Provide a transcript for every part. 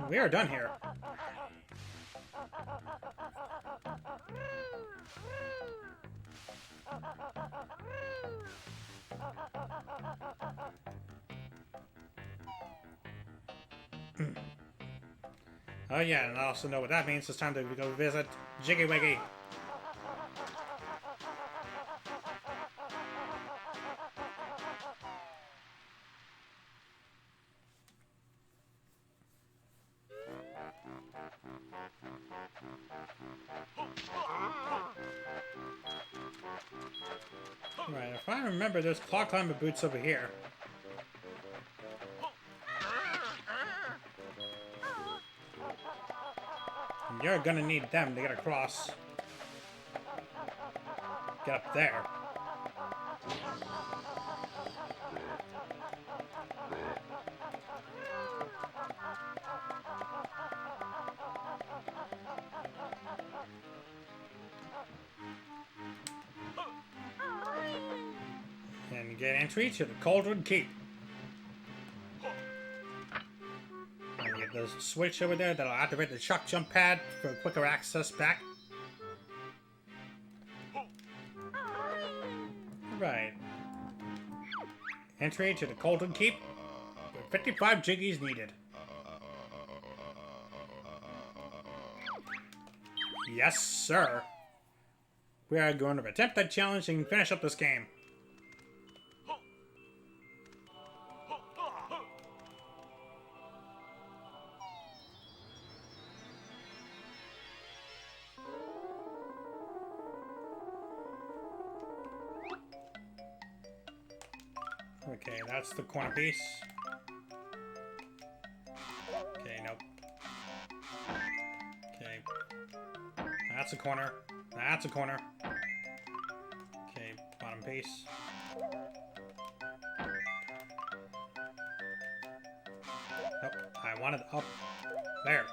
We are done here. Oh yeah, and I also know what that means. It's time to go visit Jiggy Wiggy. Right, if I remember, there's clock climber boots over here. And you're gonna need them to get across. Get up there. And get entry to the Cauldron Keep. And get the switch over there that'll activate the shock jump pad for quicker access back. Right. Entry to the Cauldron Keep with 55 jiggies needed. Yes, sir. We are going to attempt that challenge and finish up this game. Okay, that's the corner piece. Okay, nope. Okay. That's a corner. That's a corner. Okay, bottom piece. Oh, I wanted up. There.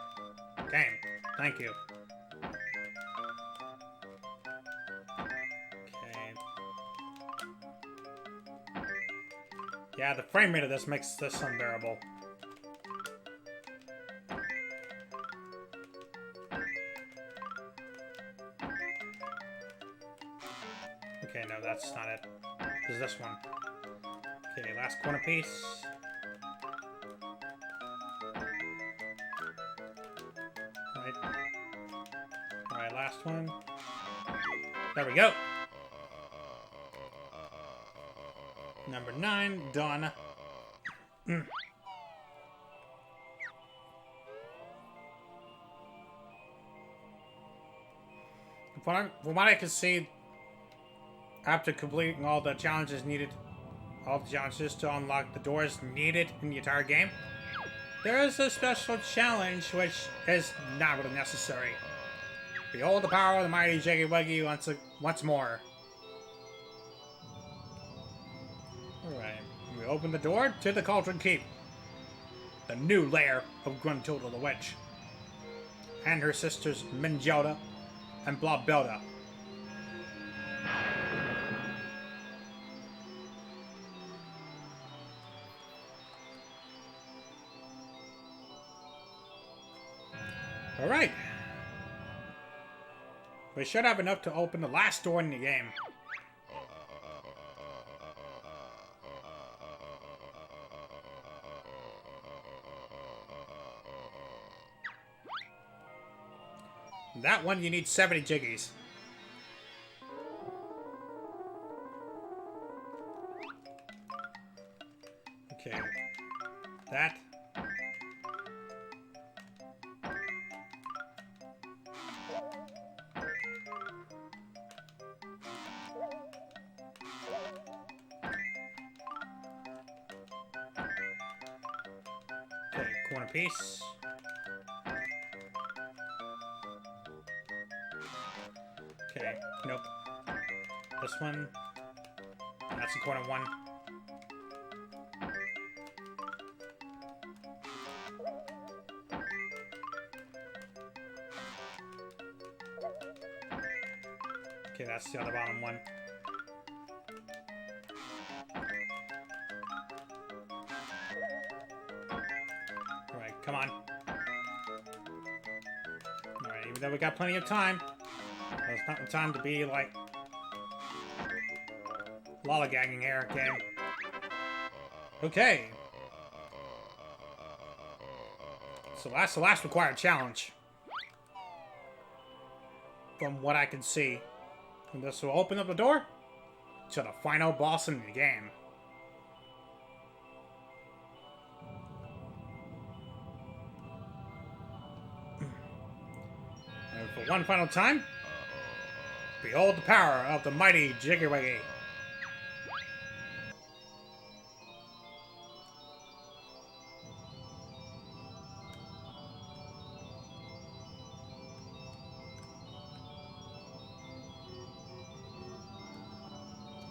Game. Thank you. Okay. Yeah, the frame rate of this makes this unbearable. Okay, no, that's not it. This is this one. Okay, last corner piece. Right. Alright, last one. There we go! Number 9, done. From what I can see, after completing all the challenges needed, all the challenges to unlock the doors needed in the entire game, there is a special challenge which is not really necessary. Behold the power of the mighty Jiggy Wiggy once more. Alright, we open the door to the Cauldron Keep. The new lair of Grunty the Witch. And her sisters Minjota and Blobelda. Alright. We should have enough to open the last door in the game. That one you need 70 jiggies. Okay. That. Okay, corner piece. Okay, nope. This one. That's the corner one. Okay, that's the other bottom one. Alright, come on. even though we got plenty of time, it's not the time to be, like, lollygagging here, game. Okay. So that's the last required challenge. From what I can see. And this will open up the door to the final boss in the game. And for one final time, behold the power of the mighty Jiggy Wiggy.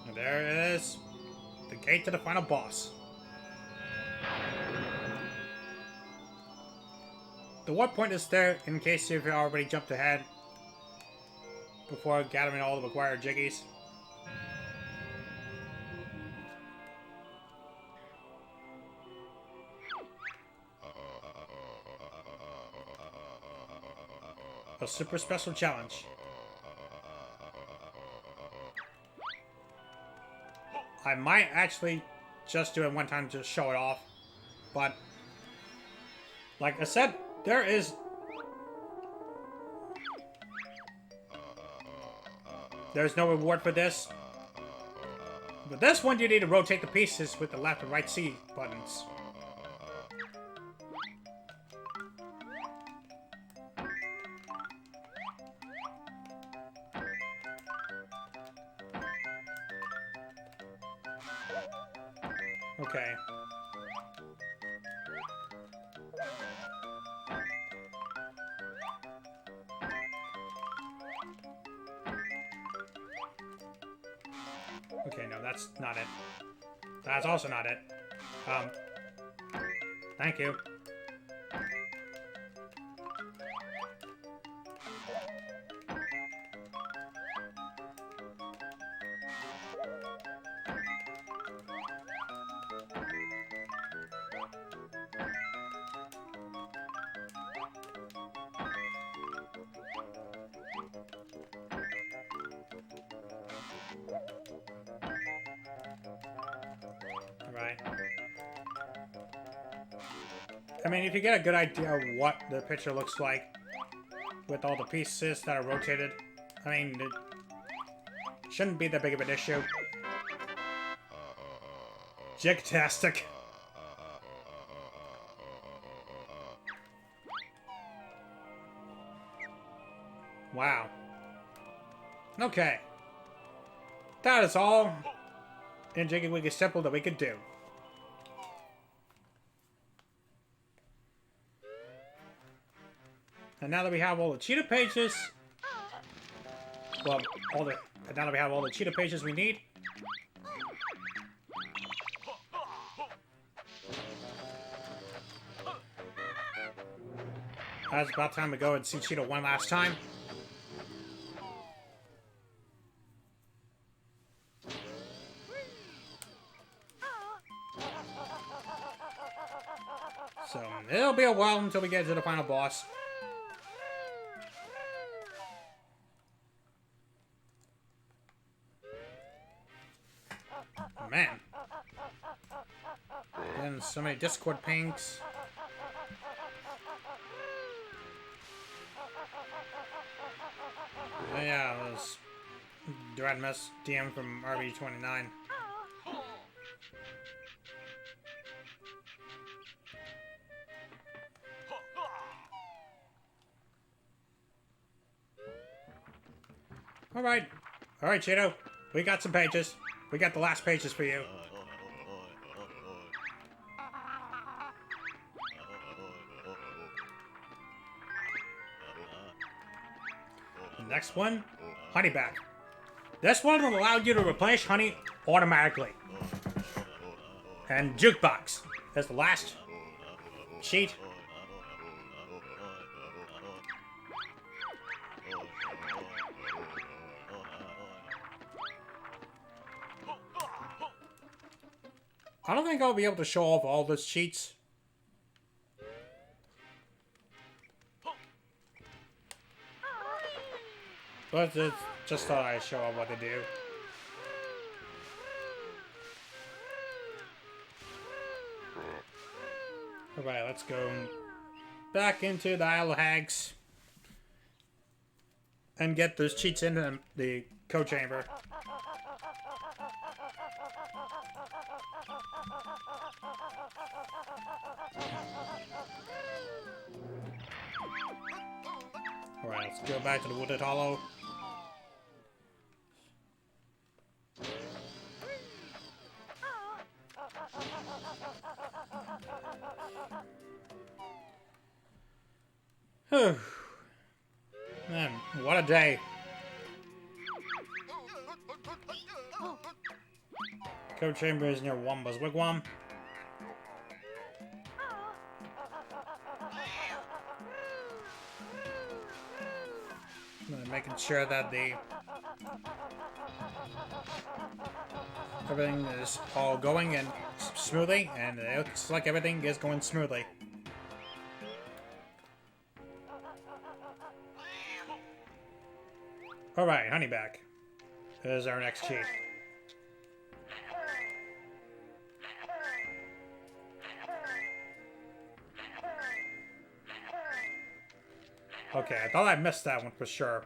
And there is the gate to the final boss. The warp point is there in case you've already jumped ahead before gathering all the required jiggies. A super special challenge. I might actually just do it one time to show it off, but like I said, there's no reward for this. But this one you need to rotate the pieces with the left and right C buttons. Okay. Okay, no, that's not it. That's also not it. Thank you. Right. I mean, if you get a good idea of what the picture looks like with all the pieces that are rotated, I mean, it shouldn't be that big of an issue. Jigtastic. Wow. Okay. That is all in Jiggy Wiggy Simple that we could do. And now that we have all the cheetah pages, well, now that we have all the cheetah pages we need, it's about time to go and see Cheetah one last time. So, it'll be a while until we get to the final boss. Oh, man. And so many Discord pings. Oh, yeah, those Dread Mess DM from RB29. Alright. Alright, Cheeto. We got some pages. We got the last pages for you. The next one, Honeyback. This one will allow you to replenish honey automatically. And Jukebox is the last cheat. I don't think I'll be able to show off all those cheats. But just thought I'd show off what they do. Alright, let's go back into the Isle of Hags. And get those cheats into the code chamber. Alright, let's go back to the Wooded Hollow. Whew. Man, what a day. Code chamber is near Wamba's wigwam. Making sure that everything is all going and smoothly, and it looks like everything is going smoothly. Alright, Honeyback is our next cheat. Okay, I thought I missed that one for sure.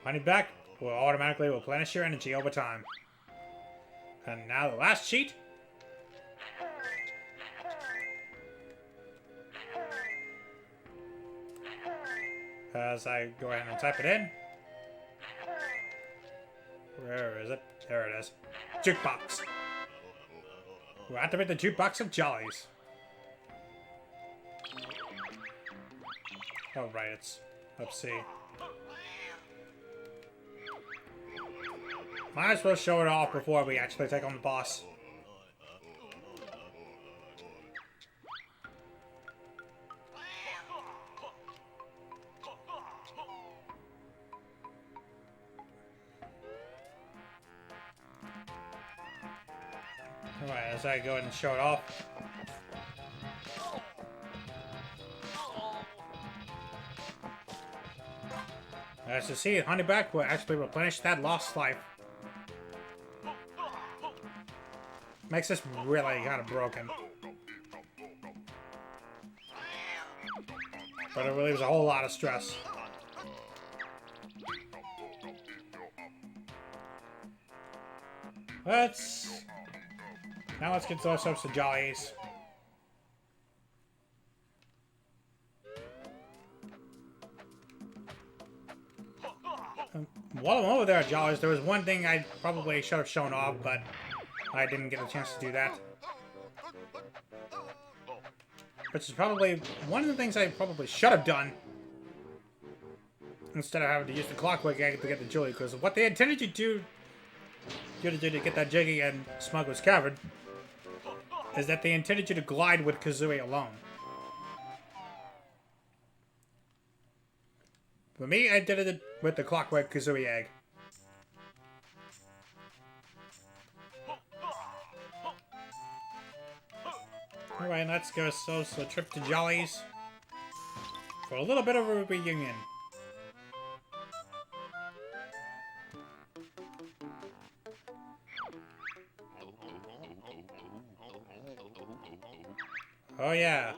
Honeyback will automatically replenish your energy over time. And now the last cheat. As I go ahead and type it in. Where is it? There it is. Jukebox. We'll activate the jukebox of jollies. Oh, right, let's see. Might as well show it off before we actually take on the boss. Alright, as I go ahead and show it off. As you see, Honeyback will actually replenish that lost life. Makes this really kind of broken. But it relieves a whole lot of stress. Now let's get ourselves to jollies. While I'm over there at Jollies, there was one thing I probably should have shown off, but I didn't get a chance to do that. Which is probably one of the things I probably should have done. Instead of having to use the clockwork egg to get the jewelry, because what they intended you to get that Jiggy and Smuggler's Cavern is that they intended you to glide with Kazooie alone. For me, I did it with the Clockwork Kazooie egg. Alright, let's go so a trip to Jollies for a little bit of a reunion. Oh yeah.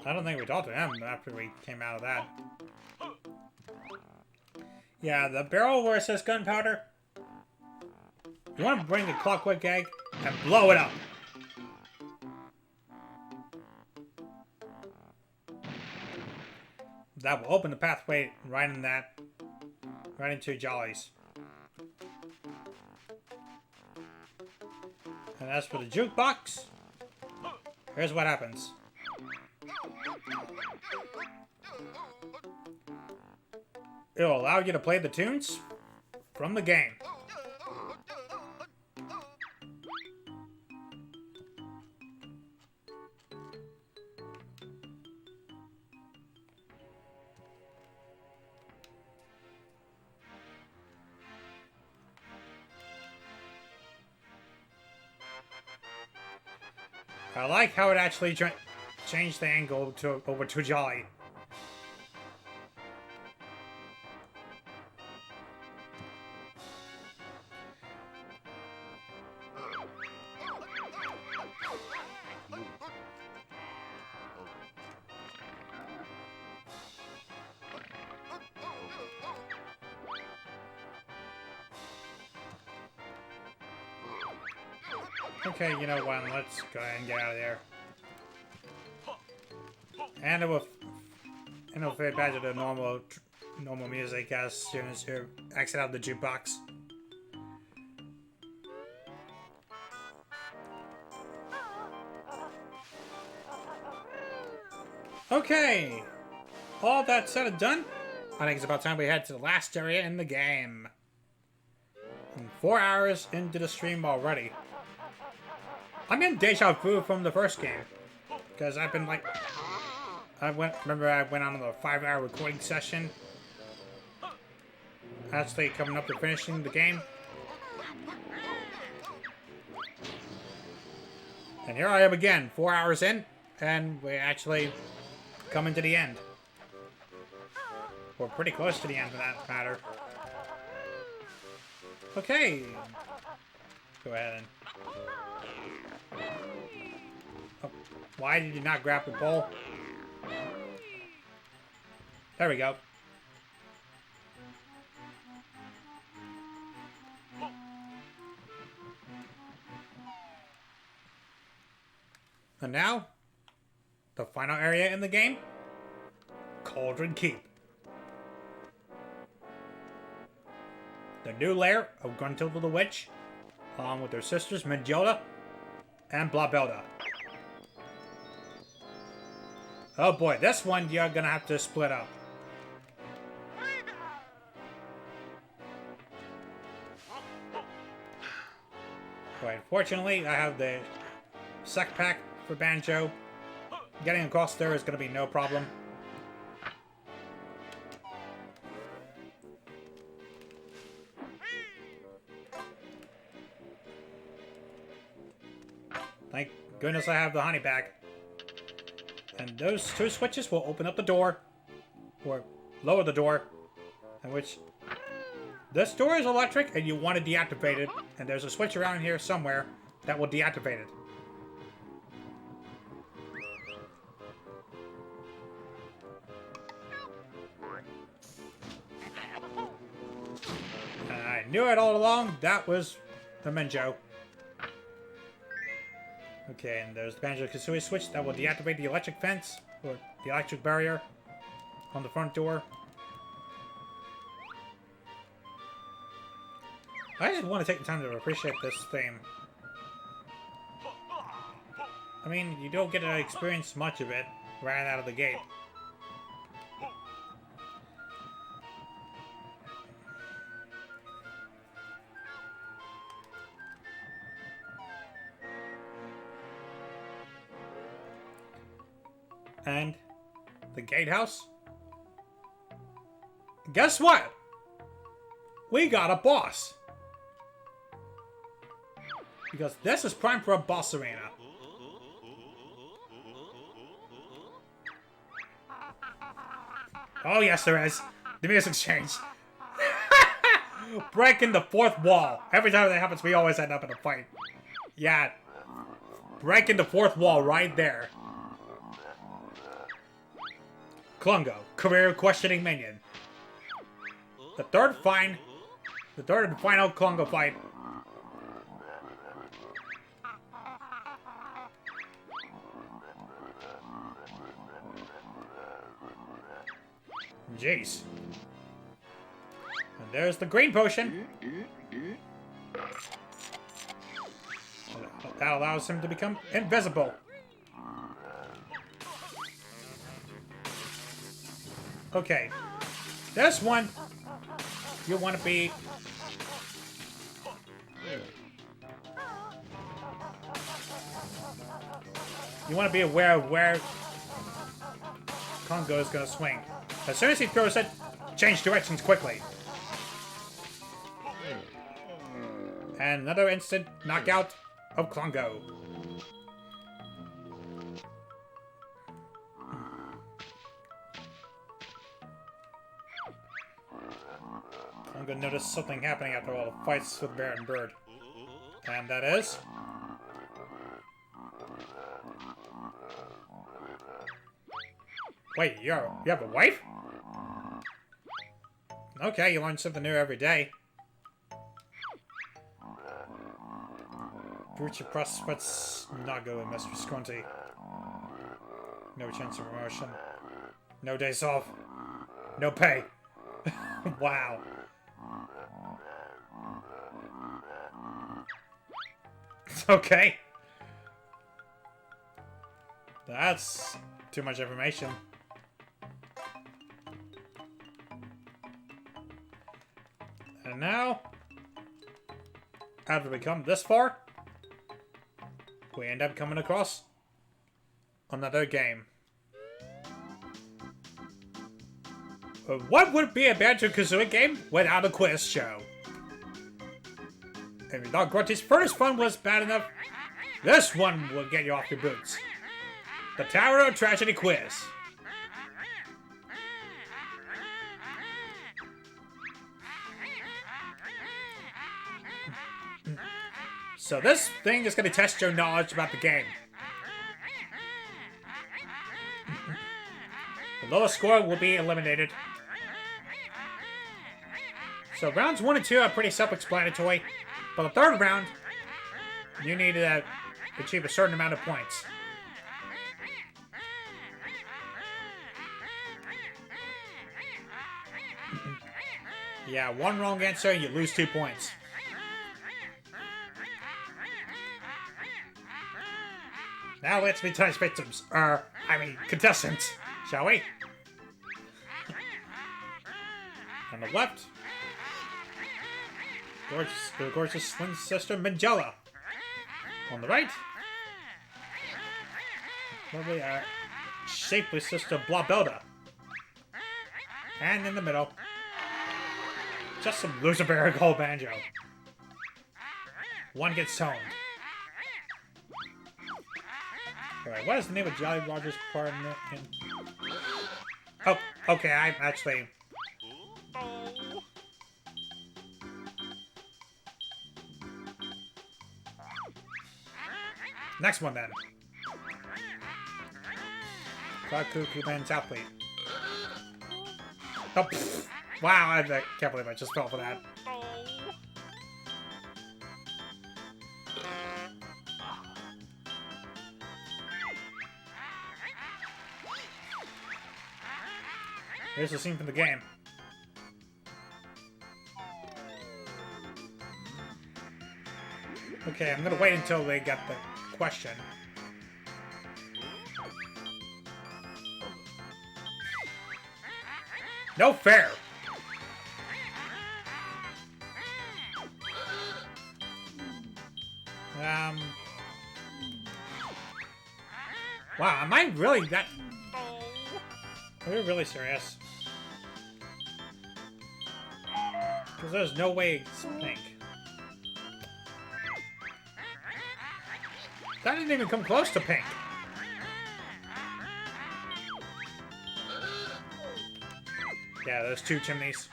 I don't think we talked to him after we came out of that. Yeah, the barrel where it says gunpowder. You want to bring the clockwork egg and blow it up. That will open the pathway right into Jollies. And as for the jukebox, here's what happens. It'll allow you to play the tunes from the game. I like how it actually change the angle over to Jolly. Okay, you know what? Let's go ahead and get out of there. And it will fade back to the normal music as soon as you exit out the jukebox. Okay, all that said and done, I think it's about time we head to the last area in the game. I'm 4 hours into the stream already. I'm in deja vu from the first game, because I've been like, remember I went on a 5-hour recording session, actually coming up to finishing the game. And here I am again, 4 hours in, and we're actually coming to the end. We're pretty close to the end for that matter. Okay. Go ahead and... Oh, why did you not grab the ball? There we go. And now, the final area in the game, Cauldron Keep. The new lair of Grunty the Witch, along with their sisters Manjota and Blabelda. Oh boy, this one you're gonna have to split up. But fortunately, I have the sec pack for Banjo. Getting across there is gonna be no problem. Thank goodness I have the honey bag. And those two switches will open up the door, or lower the door, in which this door is electric and you want to deactivate it, and there's a switch around here somewhere that will deactivate it. And I knew it all along, that was the Menjo. Okay, and there's the Banjo-Tooie switch that will deactivate the electric fence, or the electric barrier, on the front door. I just want to take the time to appreciate this theme. I mean, you don't get to experience much of it right out of the gate. And the gatehouse. Guess what? We got a boss. Because this is prime for a boss arena. Oh yes, there is. The music's changed. Breaking the fourth wall. Every time that happens, we always end up in a fight. Yeah. Breaking the fourth wall right there. Klungo, career questioning minion. The third and final Klungo fight. Jeez. And there's the green potion. That allows him to become invisible. Okay. This one, you want to be... You want to be aware of where Klungo is going to swing. As soon as he throws it, change directions quickly. And another instant knockout of Klungo. I'm gonna notice something happening after all the fights with Bear and Bird. And that is... Wait, you have a wife? Okay, you learn something new every day. Future prospects not good with Mr. Grunty. No chance of promotion. No days off. No pay. Wow. Okay. That's too much information. And now, after we come this far, we end up coming across another game. What would be a Banjo-Kazooie game without a quiz show? If you thought Grunty's first one was bad enough, this one will get you off your boots. The Tower of Tragedy Quiz. So this thing is going to test your knowledge about the game. The lowest score will be eliminated. So rounds 1 and 2 are pretty self-explanatory. For the third round, you need to achieve a certain amount of points. Yeah, one wrong answer, you lose 2 points. Now let's be tonight's victims. Contestants, shall we? On the left, the gorgeous twin sister Mangella. On the right, lovely shapely sister Blobelda. And in the middle, just some loser bear called Banjo. One gets toned. Alright, what is the name of Jolly Roger's partner in... Oh, okay, I'm actually... Next one, then. Cloud Cuckoo Man's Athlete. Oh, pfft. Wow, I can't believe I just fell for that. Here's the scene from the game. Okay, I'm gonna wait until they get the question. No fair! Wow, am I really that... Are you really serious? Because there's no way it's pink. That didn't even come close to pink. Yeah, there's 2 chimneys.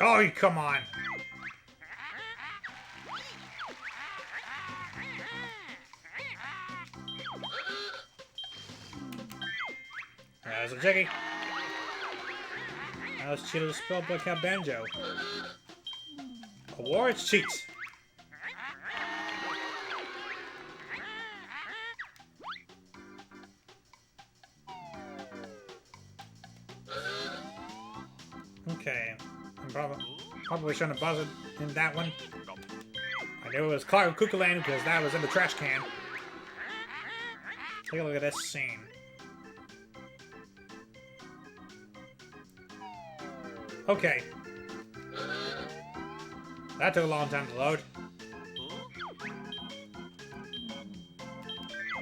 Oh, come on. There's a Jiggy. Now let's cheat the spellbook have Banjo. Awards cheats. Okay. I'm probably shouldn't have buzzed in that one. I knew it was Cloud Cuckoo Land because that was in the trash can. Take a look at this scene. Okay. That took a long time to load.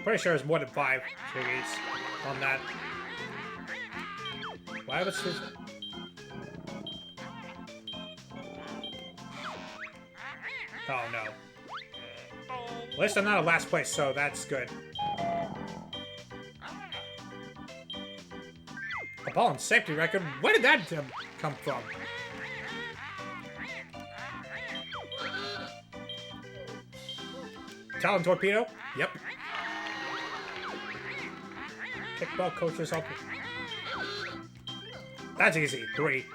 Pretty sure it's more than 5 jiggies on that. Why was his... Oh no. At least I'm not in last place, so that's good. ball and safety record? Where did that come from? Talon torpedo? Yep. Kickball coaches help. That's easy. 3.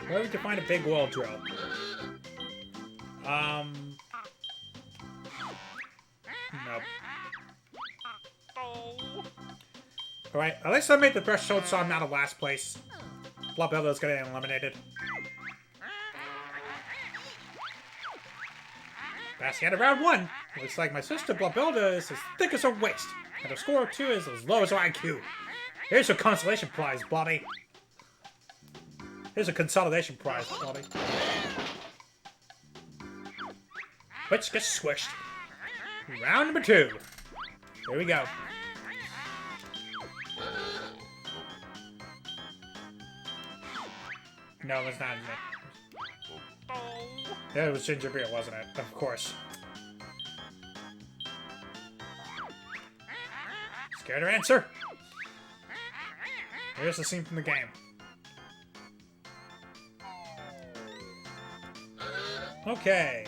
Where would you find a big oil drill? Nope. Alright, at least I made the threshold so I'm not in last place. Blob Elder's gonna get eliminated. Passing out of round 1. Looks like my sister Blobelda is as thick as her waist, and her score of 2 is as low as her IQ. Here's your consolation prize, Blobby. Here's a consolidation prize, Blobby. Which gets squished. Round number 2. Here we go. No, it's not me. Yeah, it was ginger beer, wasn't it? Of course. Scared to answer? Here's the scene from the game. Okay.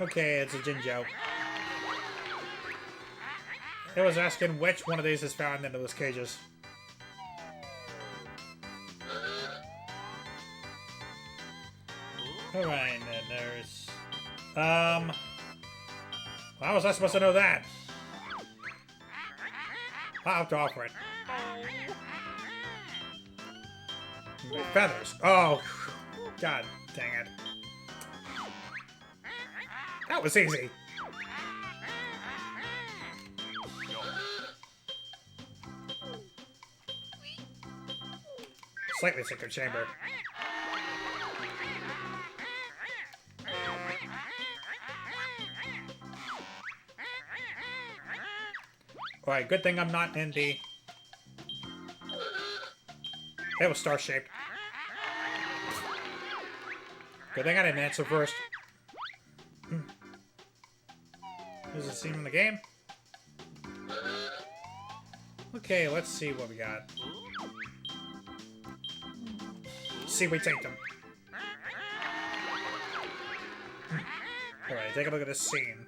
Okay, it's a Jinjo. It was asking which one of these is found in those cages. Alright, then there's... How was I supposed to know that? I'll have to offer it. Feathers. Oh, god dang it. That was easy. Slightly secret chamber. Alright, good thing I'm not in the... It was star-shaped. Good thing I didn't answer first. There's a scene in the game. Okay, let's see what we got. Seaweed Sanctum. Alright, take a look at this scene.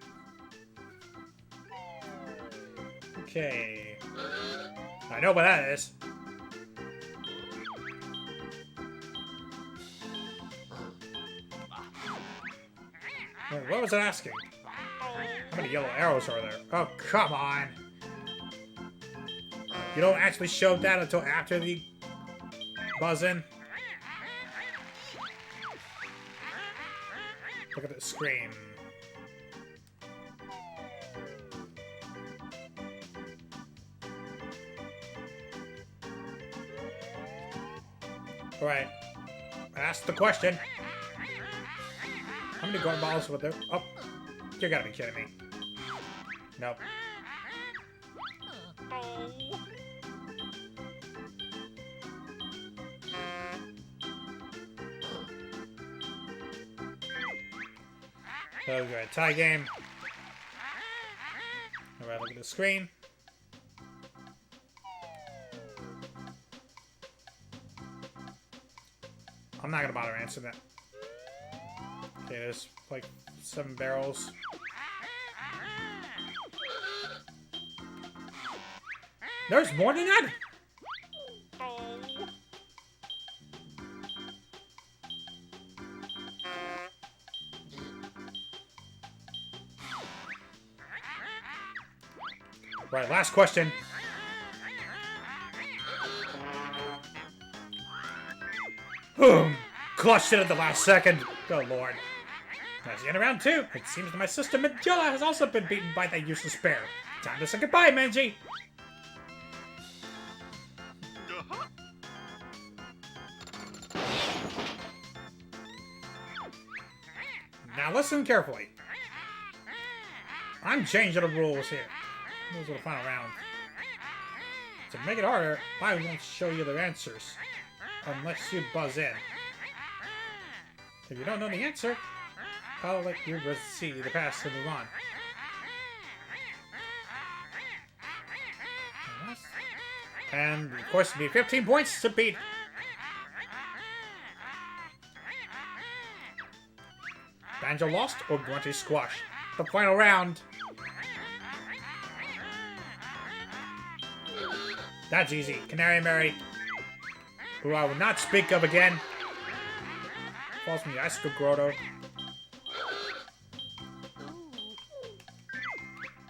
Okay. I know what that is. Wait, what was it asking? How many yellow arrows are there? Oh, come on! You don't actually show that until after the buzz-in? Look at the screen. Alright. Ask the question. How many guard balls were there? Oh, you gotta be kidding me. Nope. Okay, tie game. Alright, look at the screen. I'm not gonna bother answering that. Okay, there's like 7 barrels. There's more than that? Right, last question. Boom! Clutched it at the last second. Good lord. That's the end of round 2. It seems that my sister Magilla has also been beaten by that useless bear. Time to say goodbye, Manji! Now listen carefully. I'm changing the rules here. Rules of the final round. To make it harder, I won't show you the answers. Unless you buzz in. If you don't know the answer, I'll let you see the past and move on. And of course, it'd be 15 points to beat. Banjo lost or Grunty squashed. The final round. That's easy. Canary Mary, who I will not speak of again, falls from the icicle grotto.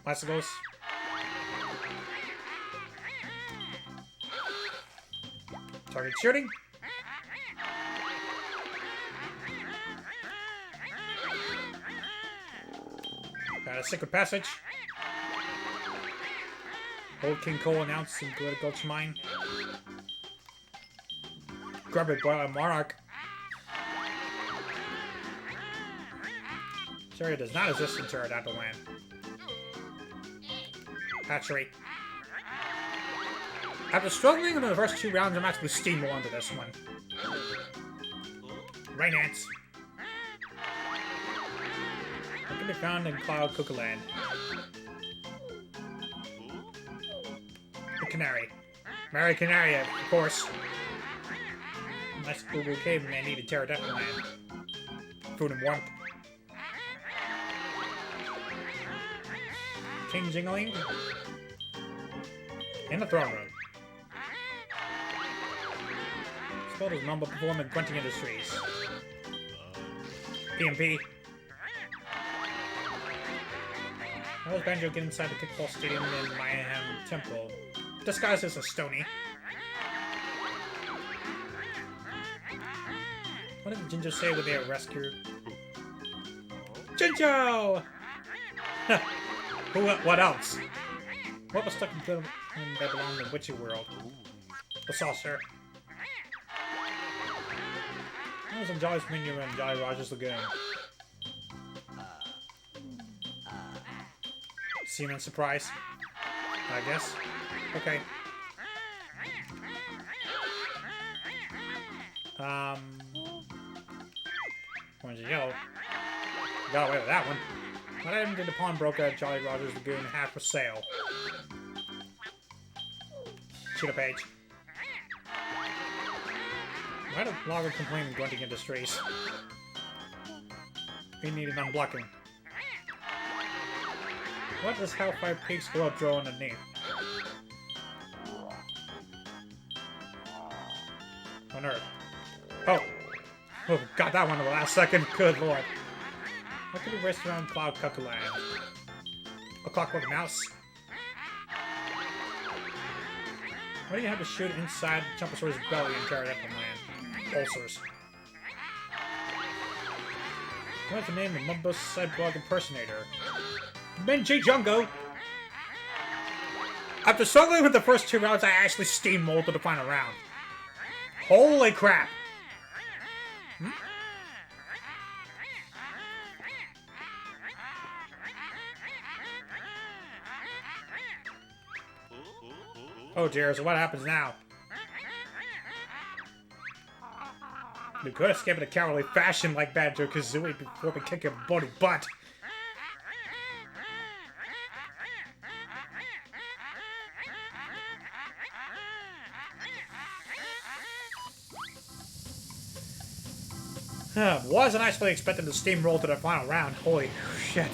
Bicycles. Target shooting. Got a secret passage. Old King Cole announced in Political Mine. Grab it, boy, Monarch. This area does not exist in Pterodactyl Land. Hatchery. After struggling in the first 2 rounds, I'm actually steamroll into this one. Rain ants. They can be found in Cloud Cuckoo Land. The Canary. Mary Canaria, of course. Nice Google caveman needed Pterodactyl Land. Food and warmth. King Jingling. In the throne room. Spelled as number performing Grunty Industries. PMP. How does Banjo get inside the kickball stadium in Mayhem Temple? Disguised as a Stony. What did Jinjo say when they rescue? Jinjo! What else? What was stuck in that belonged in the witchy world? The saucer. That was in Jolly's menu in Jolly Roger's Lagoon. Seaman surprise. I guess. Okay. Orange and yellow. Got away with that one. What item did the pawnbroker at Jolly Roger's Lagoon have for sale? Cheetah page. Why did Logger complain in Grunty Industries? He needed unblocking. What does Hellfire Peaks Glow draw underneath? On Earth. Oh! Oh, got that one in the last second. Good lord. What could be raced around Cloud Cuckoo Land? A clockwork mouse? Why do you have to shoot inside Chumposaur's belly and carry up the land? Ulcers. What's the name of Mumbo's cyborg impersonator? Menji Jungo! After struggling with the first 2 rounds, I actually steamrolled to the final round. Holy crap! Hmm? Oh dear, so what happens now? We could escape in a cowardly fashion like Banjo-Kazooie before we kick your bloody butt. Wasn't actually expecting to steamroll to the final round. Holy shit.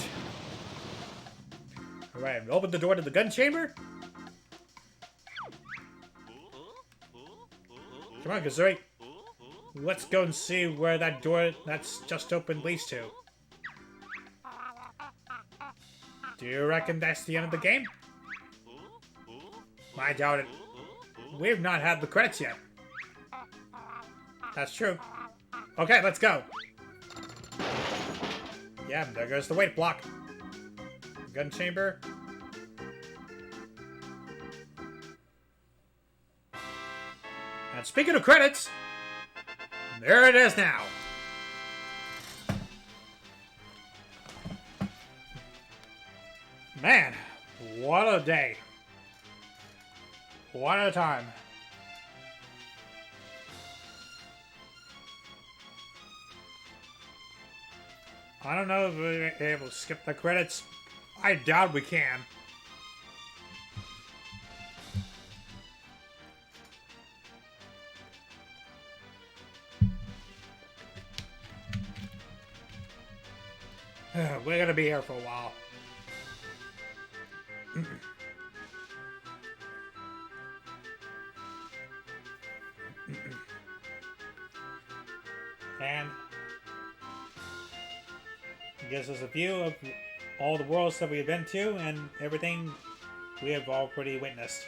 Alright, open the door to the gun chamber. Come on, Kazooie. Let's go and see where that door that's just opened leads to. Do you reckon that's the end of the game? I doubt it. We've not had the credits yet. That's true. Okay, let's go. Yeah, there goes the weight block. Gun chamber. And speaking of credits, there it is now. Man, what a day. What a time. I don't know if we're able to skip the credits. I doubt we can. We're gonna be here for a while. And it gives us a view of all the worlds that we have been to and everything we have already witnessed.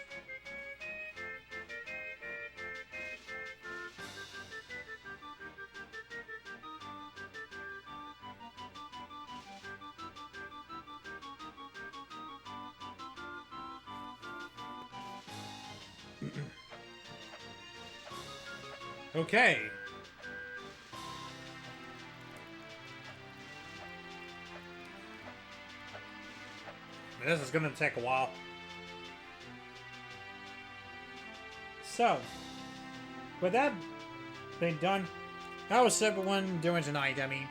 Okay. This is gonna take a while. So, with that being done, how was everyone doing tonight? I mean,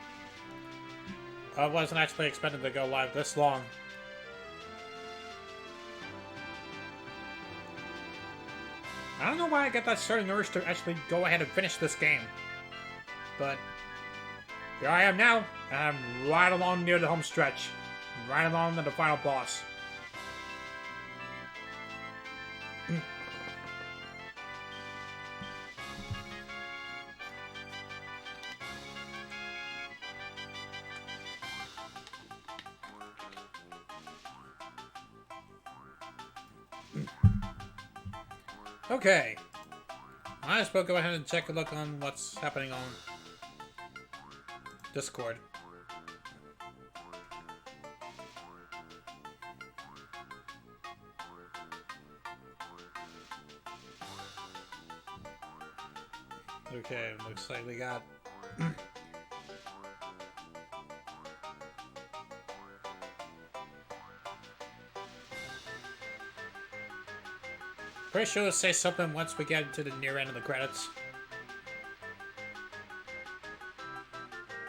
I wasn't actually expecting to go live this long. I don't know why I get that certain urge to actually go ahead and finish this game. But here I am now, and I'm right along near the home stretch. Right along to the final boss. Okay. Might as well go ahead and take a look on what's happening on Discord. Okay, looks like we got... Pretty sure it'll say something once we get to the near end of the credits.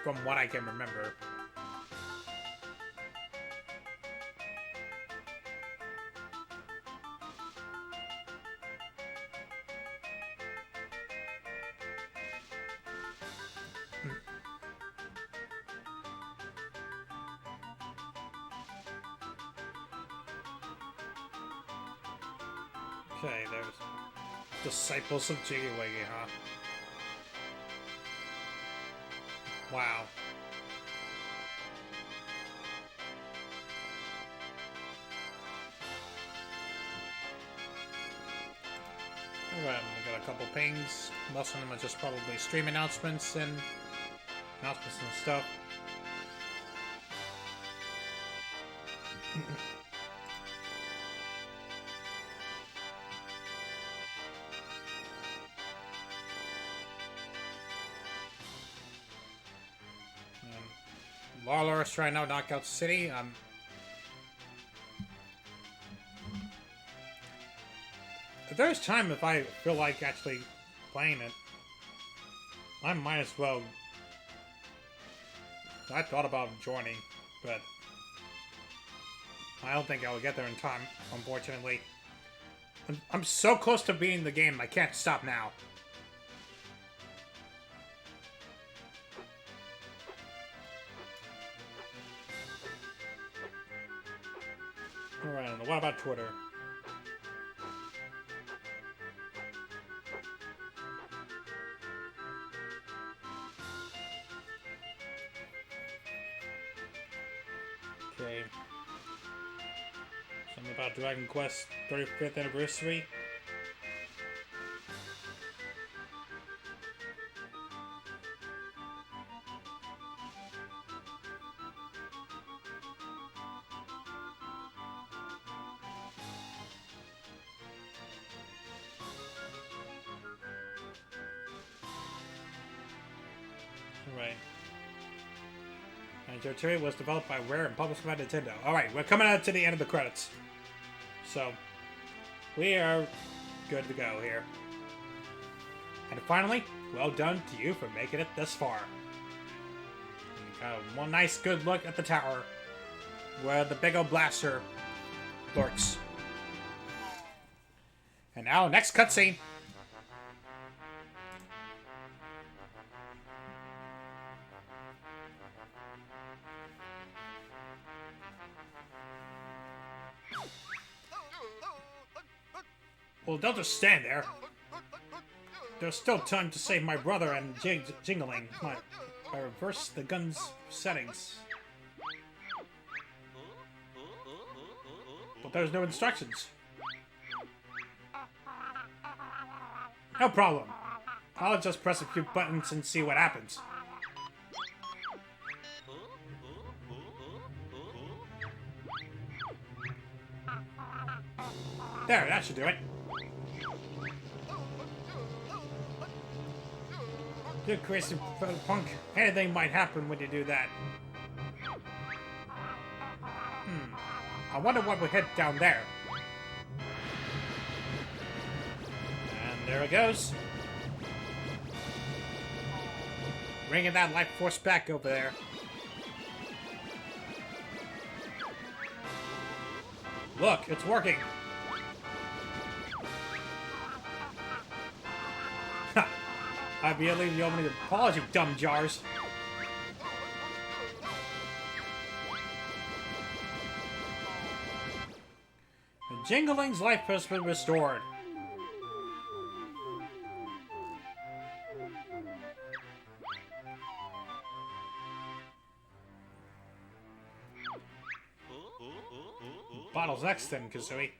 From what I can remember. Okay, there's Disciples of Jiggy Wiggy, huh? Wow. Alright, we got a couple pings. Most of them are just probably stream announcements and stuff. Lawlor's trying out Knockout City. If there's time, if I feel like actually playing it, I might as well. I thought about joining, but I don't think I will get there in time, unfortunately. I'm so close to beating the game, I can't stop now. Alright, what about Twitter? Okay. Something about Dragon Quest 35th anniversary. Right. Banjo-Tooie was developed by Rare and published by Nintendo. Alright, we're coming out to the end of the credits. So, we are good to go here. And finally, well done to you for making it this far. One nice good look at the tower, where the big old blaster lurks. And now, next cutscene. Well, don't just stand there. There's still time to save my brother and Jingling. I reverse the gun's settings. But there's no instructions. No problem. I'll just press a few buttons and see what happens. There, that should do it. You crazy punk. Anything might happen when you do that. I wonder what we hit down there. And there it goes. Bringing that life force back over there. Look, it's working. I believe you owe me an apology, you dumb jars. The Jingling's life has been restored. Bottle's next then, Kazooie.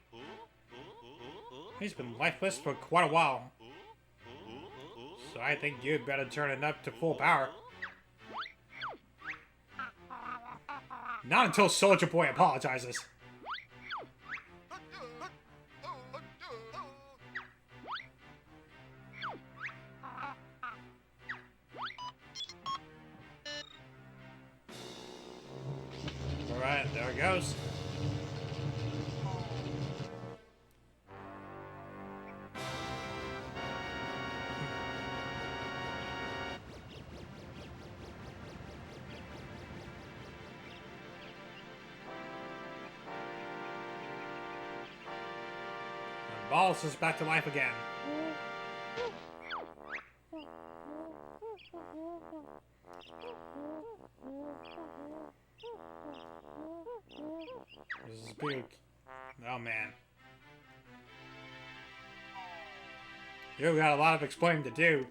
He's been lifeless for quite a while. So I think you'd better turn it up to full power. Not until Soldier Boy apologizes. Alright, there it goes. Balls is back to life again. This is big. Oh man. You got a lot of explaining to do.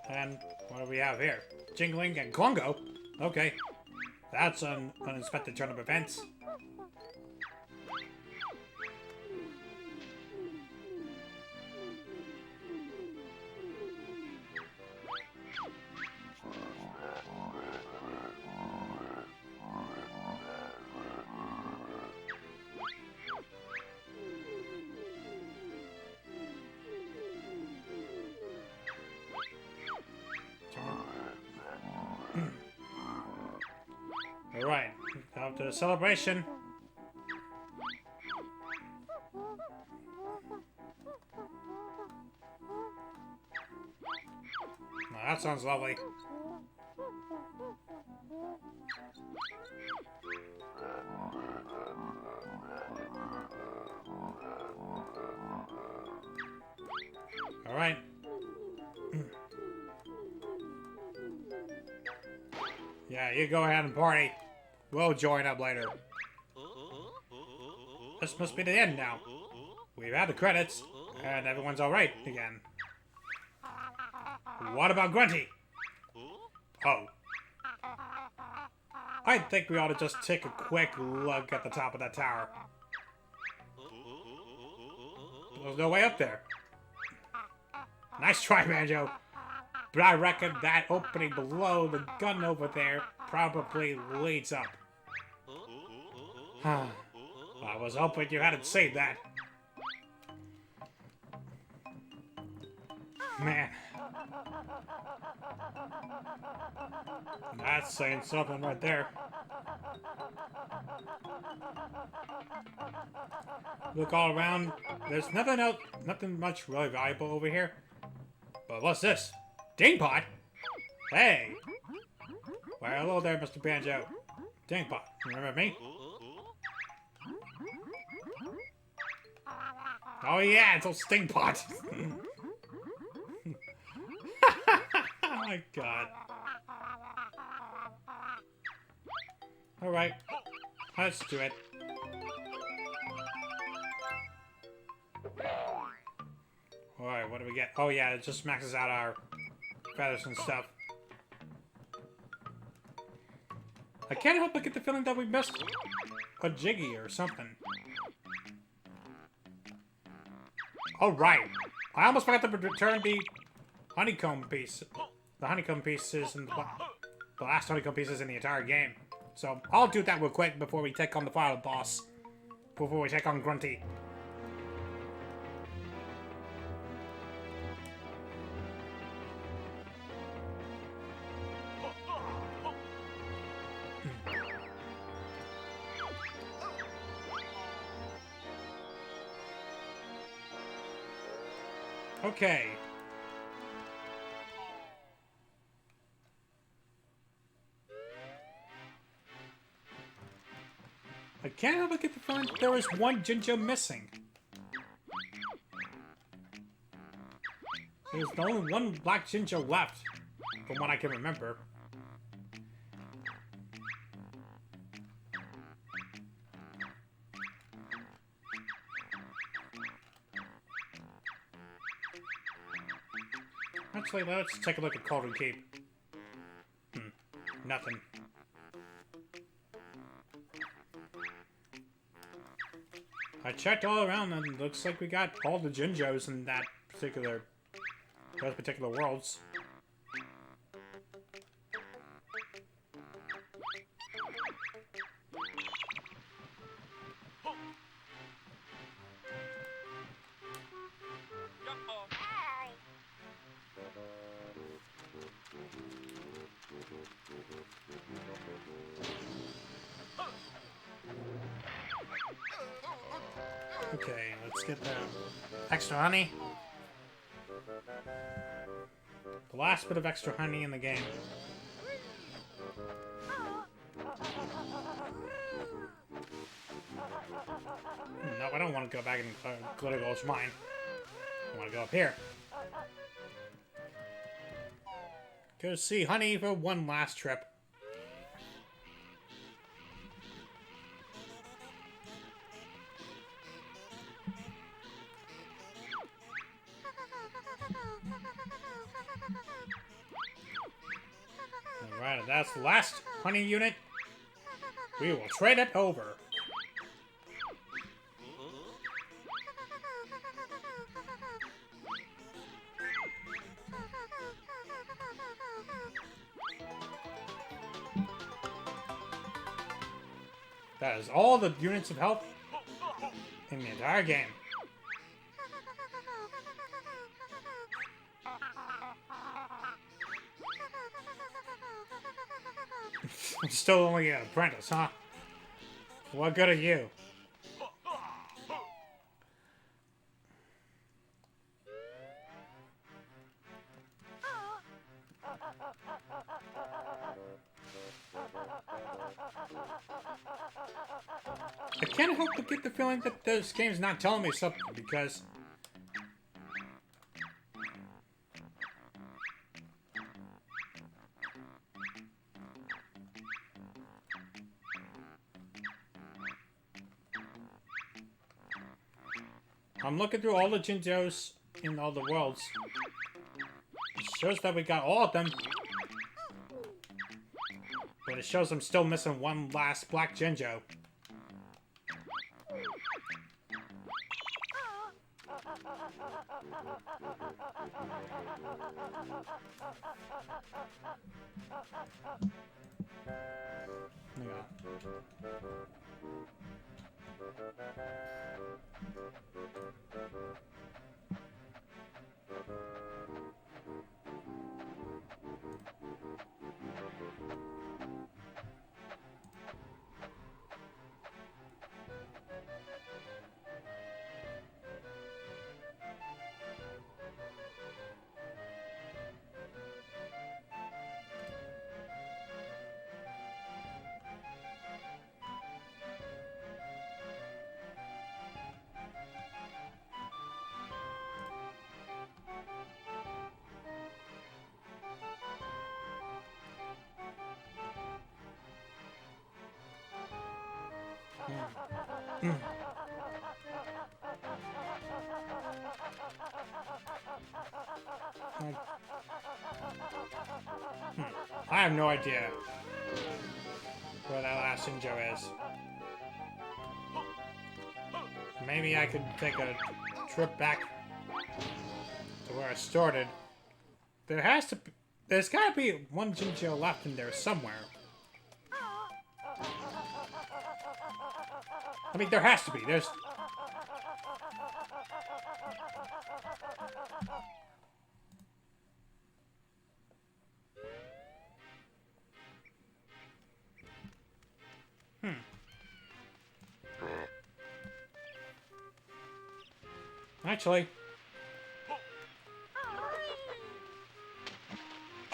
And what do we have here? Jingling and Klungo? Okay. That's an unexpected turn of events. Alright, after the celebration. Now that sounds lovely. Alright. Yeah, you go ahead and party. We'll join up later. This must be the end now. We've had the credits, and everyone's alright again. What about Grunty? Oh. I think we ought to just take a quick look at the top of that tower. There's no way up there. Nice try, Banjo. But I reckon that opening below the gun over there probably leads up. I was hoping you hadn't seen that. Man. That's saying something right there. Look all around. There's nothing else, nothing much really valuable over here. But what's this? Dingpot? Hey! Why, hello there, Mr. Banjo. Dingpot, remember me? Oh yeah, it's old Stingpot. Oh my god. Alright, let's do it. Alright, what do we get? Oh yeah, it just maxes out our feathers and stuff. I can't help but get the feeling that we missed a Jiggy or something. Alright, I almost forgot to return the honeycomb piece. The honeycomb pieces and the last honeycomb pieces in the entire game. So I'll do that real quick before we take on the final boss. Before we take on Grunty. Okay. I can't help but get the feeling that there is one Jinjo missing. There's only one black Jinjo left, from what I can remember. Actually, let's take a look at Cauldron Keep. Nothing. I checked all around and it looks like we got all the Jinjos in those particular worlds. Okay, let's get the extra honey. The last bit of extra honey in the game. No, I don't want to go back and Glitter Gulch Mine. I want to go up here. Go see honey for one last trip. Alright, and that's the last honey unit. We will trade it over. That is all the units of health in the entire game. I'm still only an apprentice, huh? What good are you? I can't help but get the feeling that this game's not telling me something because I'm looking through all the Jinjos in all the worlds. It shows that we got all of them. But it shows I'm still missing one last black Jinjo. I have no idea where that last Jinjo is. Maybe I could take a trip back to where I started. There's gotta be one Jinjo left in there somewhere. I mean, there has to be. There's... Actually...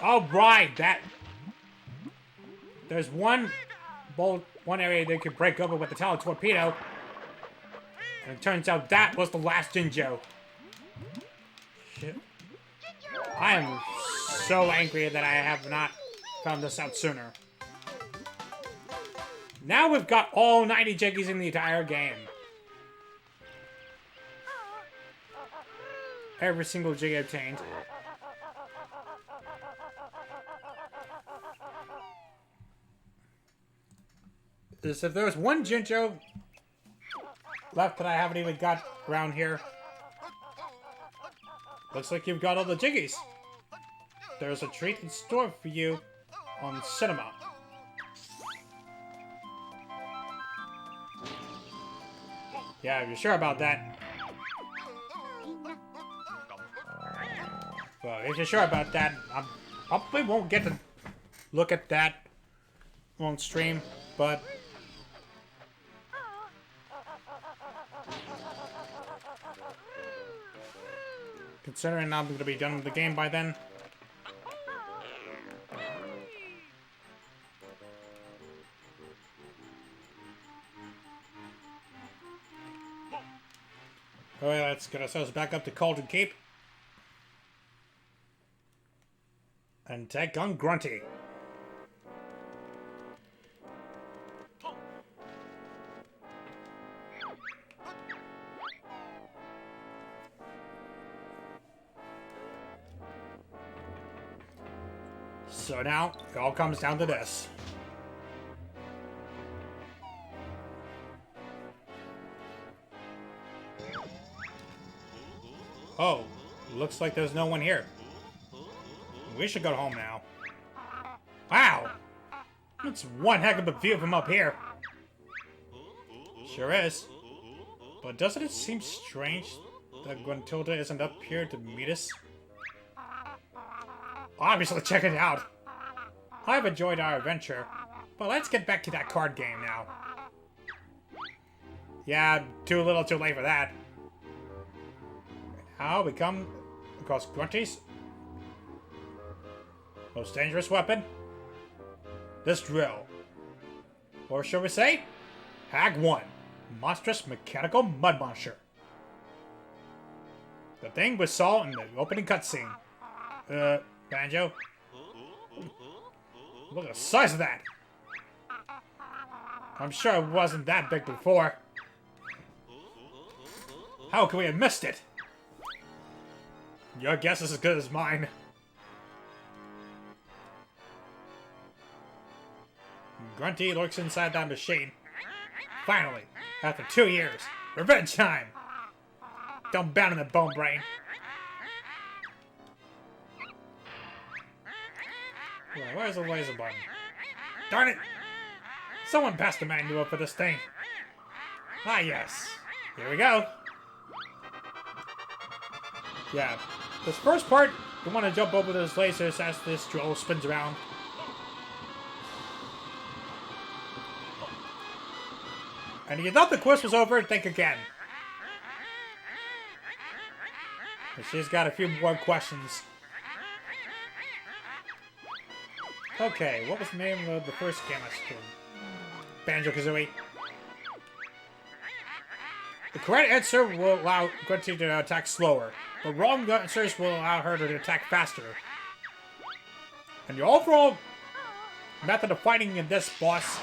Oh, right! There's one area they could break open with the teletorpedo. And it turns out that was the last Jinjo. Shit. I am so angry that I have not found this out sooner. Now we've got all 90 Jiggies in the entire game. Every single Jiggy obtained. If there's one Jinjo left that I haven't even got around here, looks like you've got all the Jiggies. There's a treat in store for you on Cinema. Yeah, if you're sure about that. Well, if you're sure about that, I probably won't get to look at that on stream, but... Considering I'm going to be done with the game by then. Alright, let's get ourselves back up to Cauldron Keep. And take on Grunty. So now, it all comes down to this. Oh, looks like there's no one here. We should go home now. Wow! It's one heck of a view from up here. Sure is. But doesn't it seem strange that Gruntilda isn't up here to meet us? Obviously, check it out. I've enjoyed our adventure, but let's get back to that card game now. Yeah, too little too late for that. Now we come across Grunty's most dangerous weapon, this drill. Or shall we say, Hag 1, Monstrous Mechanical Mud Monster. The thing we saw in the opening cutscene. Banjo? Look at the size of that! I'm sure it wasn't that big before. How could we have missed it? Your guess is as good as mine. Grunty lurks inside that machine. Finally, after 2 years, revenge time! Don't bound in the bone brain. Well, where's the laser button? Darn it! Someone passed the manual for this thing. Ah, yes. Here we go. Yeah. This first part, you want to jump over those lasers as this drill spins around. And if you thought the quiz was over, think again. She's got a few more questions. Okay, what was the name of the first game I streamed? Banjo-Kazooie. The correct answer will allow Grunty to attack slower. The wrong answers will allow her to attack faster. And your overall method of fighting in this boss...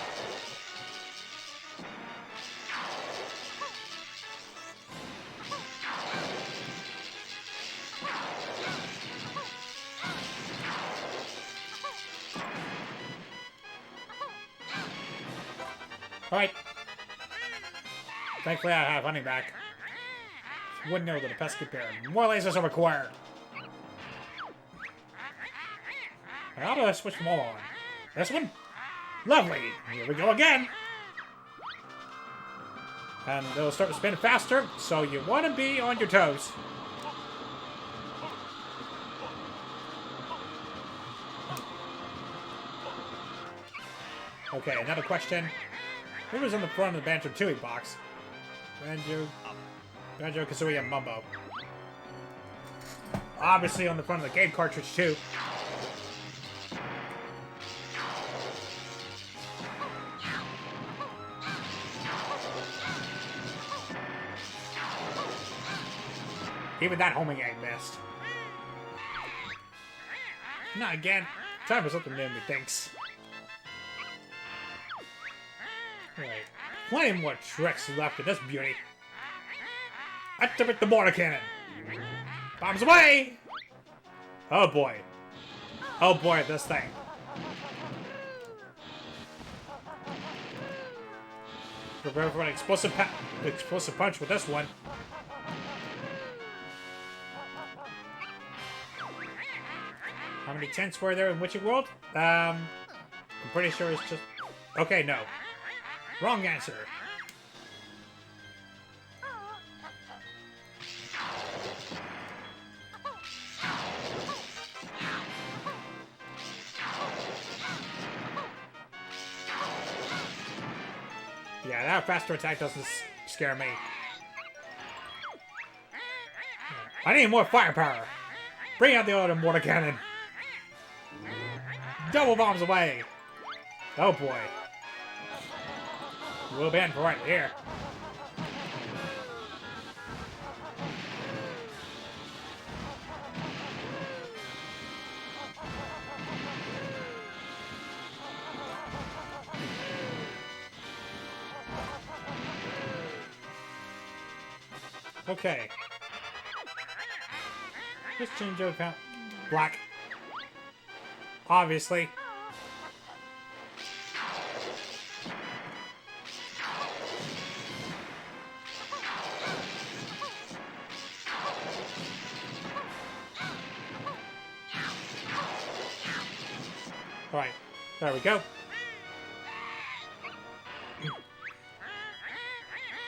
Alright. Thankfully I have hunting back. Wouldn't know that a pesky pair. More lasers are required. How do I switch them all on? This one? Lovely! Here we go again! And they'll start to spin faster, so you want to be on your toes. Okay, another question. Who was on the front of the Banjo-Tooie box? Banjo-Kazooie and Mumbo. Obviously on the front of the game cartridge, too. Even that homing egg missed. Not again. Time for something new, methinks. Right. Plenty more tricks left in this beauty. Activate the mortar cannon. Bombs away! Oh boy. Oh boy, this thing. Prepare for an explosive punch with this one. How many tents were there in Witchy World? I'm pretty sure it's just... Okay, no. Wrong answer. Yeah, that faster attack doesn't scare me. I need more firepower. Bring out the other mortar cannon. Double bombs away. Oh boy. We'll ban for right here. Okay. Let's change over count. Black. Obviously. Alright, there we go.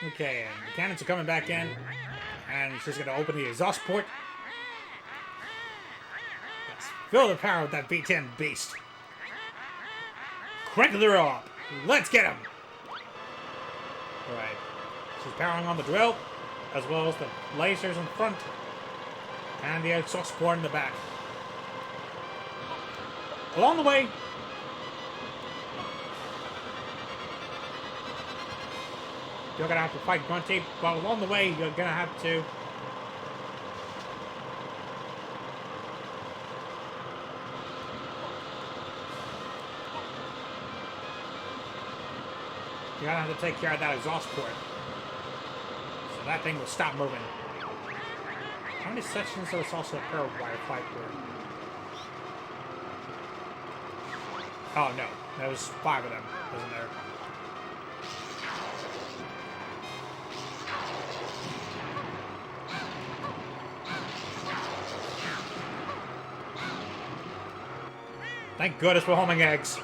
Okay, and the cannons are coming back in. And she's going to open the exhaust port. Let's fill the power with that V10 beast. Crank the drill up. Let's get him. Alright. She's powering on the drill, as well as the lasers in front. And the exhaust port in the back. Along the way, you're gonna have to fight Grunty, but along the way, you're gonna have to... You're gonna have to take care of that exhaust port. So that thing will stop moving. How many sections does this also a wire fight for? Oh no, there was 5 of them, wasn't there? Thank goodness we're homing eggs.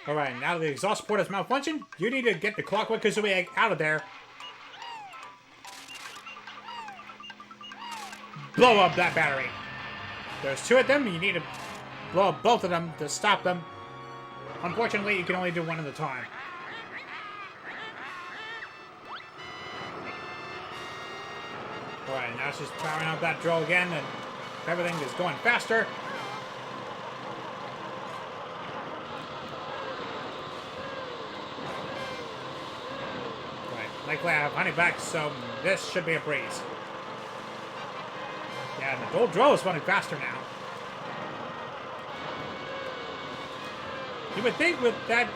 Alright, now the exhaust port has malfunctioned. You need to get the Clockwork Kazooie out of there. Blow up that battery. There's 2 of them. You need to blow up both of them to stop them. Unfortunately, you can only do one at a time. Alright, now she's powering up that drill again, and everything is going faster. Right, likely I have honey back, so this should be a breeze. Yeah, the old drill is running faster now. You would think with that...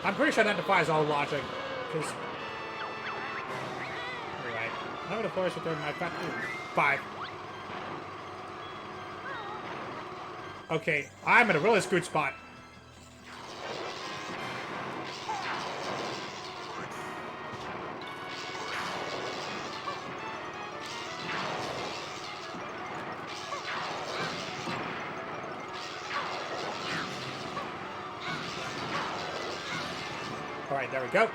I'm pretty sure that defies all logic, because... Alright. How would a forest return my 5? Okay, I'm in a really screwed spot. Alright, there we go.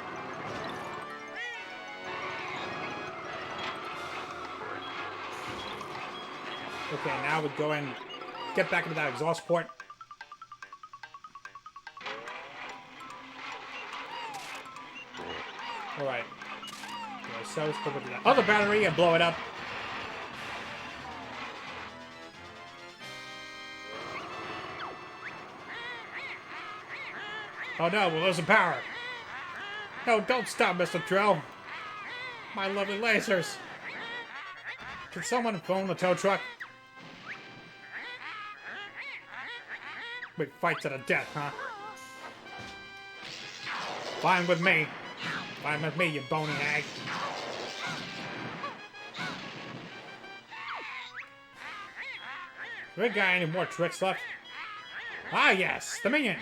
Okay, now we go and get back into that exhaust port. Alright. Okay, so let's go to that other battery and blow it up. Oh no, we're losing power. No, don't stop, Mr. Drill. My lovely lasers. Can someone phone the tow truck? We fight to the death, huh? Fine with me. Fine with me, you bony hag. We got any more tricks left? Ah, yes, the minions.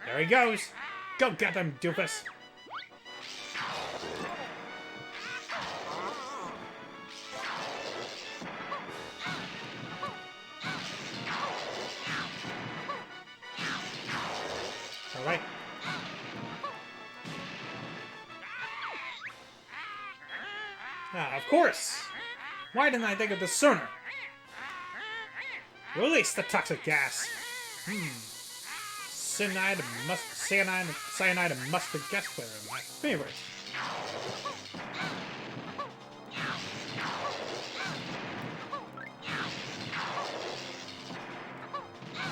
There he goes. Go get them, doofus. Alright. Ah, of course. Why didn't I think of this sooner? Release the toxic gas. Cyanide and mustard gas flavor, my favorite.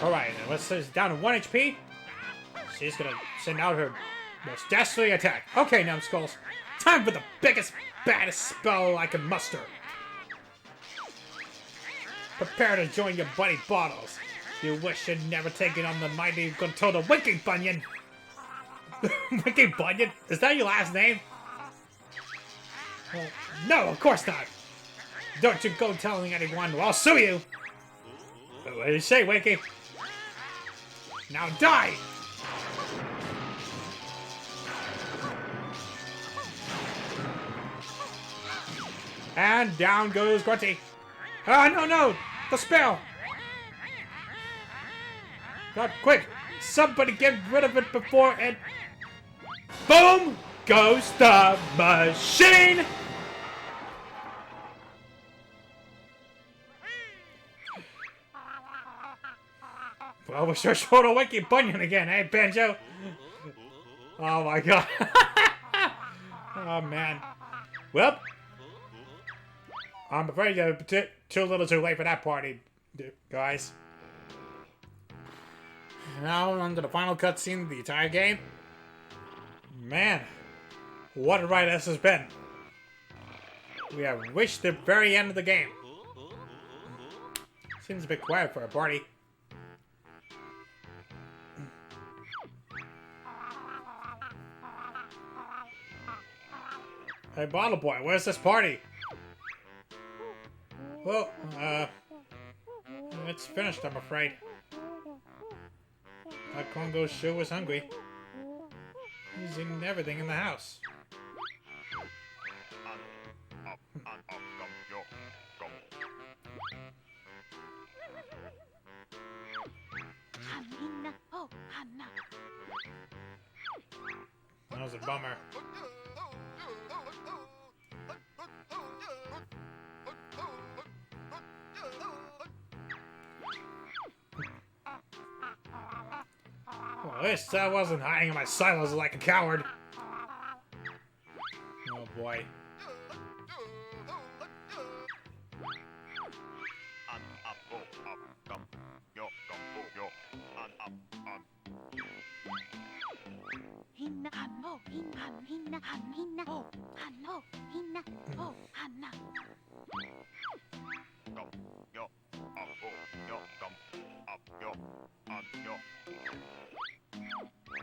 Alright, let's say it's down to 1 HP. She's gonna send out her most dastardly attack. Okay, numbskulls. Time for the biggest, baddest spell I can muster. Prepare to join your buddy Bottles. You wish you'd never taken on the mighty Grunty Winking Bunyan. Winking Bunyan? Is that your last name? Well, no, of course not. Don't you go telling anyone or I'll sue you. What do you say, Winky? Now die! And down goes Grunty. Ah, no, no! The spell! God, quick! Somebody get rid of it before it... Boom! Goes the machine! Well, we're sure short of Winky Bunyan again, eh, Banjo? Oh my god. Oh man. Well, I'm afraid you're too little too late for that party, guys. Now on to the final cutscene of the entire game. Man, what a ride this has been. We have reached the very end of the game. Seems a bit quiet for a party. Hey, Bottle Boy, where's this party? Well, it's finished, I'm afraid. Congo sure was hungry. He's eating everything in the house. was a bummer. Well, at least I wasn't hiding in my silos like a coward. Oh boy.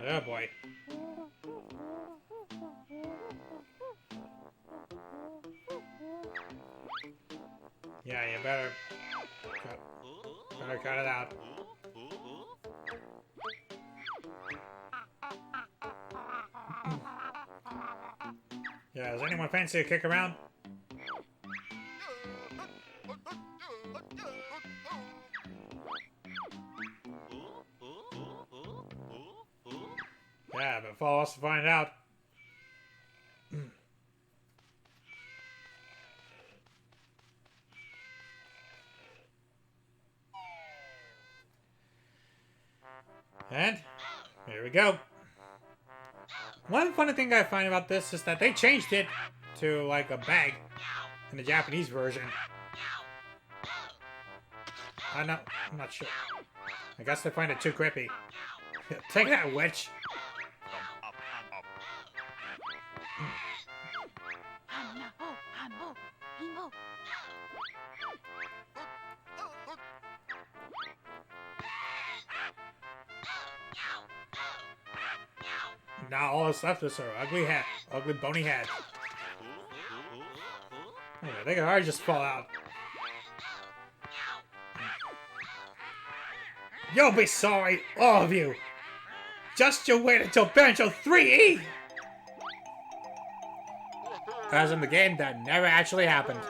Oh boy. Yeah, you better cut it out. Yeah, does anyone fancy a kick around? Yeah, but follow us to find out. And here we go. One funny thing I find about this is that they changed it to like a bag in the Japanese version. I'm not sure. I guess they find it too creepy. Take that, witch. Now all that's left is her ugly bony head. Yeah, they could hardly just fall out. You'll be sorry, all of you. Just you wait until Banjo-Tooie! As in the game, that never actually happened.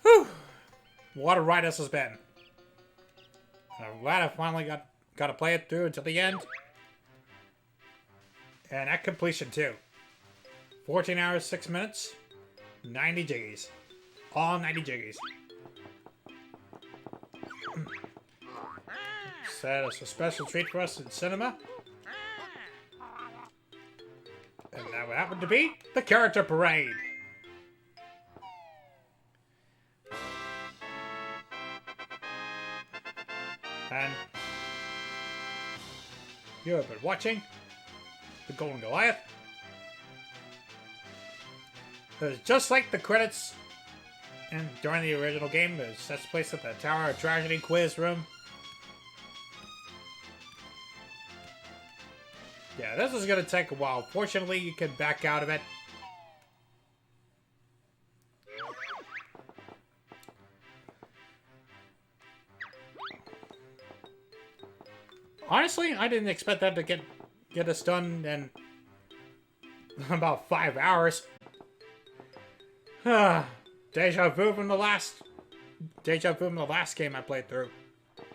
Whew! What a ride this has been. I'm glad I finally got to play it through until the end. And at completion too. 14 hours, 6 minutes, 90 jiggies. All 90 jiggies. Said it's a special treat for us in cinema. And that would happen to be the character parade. And you have been watching The Golden Goliath. It's just like the credits and during the original game. It sets place at the Tower of Tragedy quiz room. Yeah, this is going to take a while. Fortunately, you can back out of it. Honestly, I didn't expect that to get us done in about 5 hours. Deja vu from the last game I played through.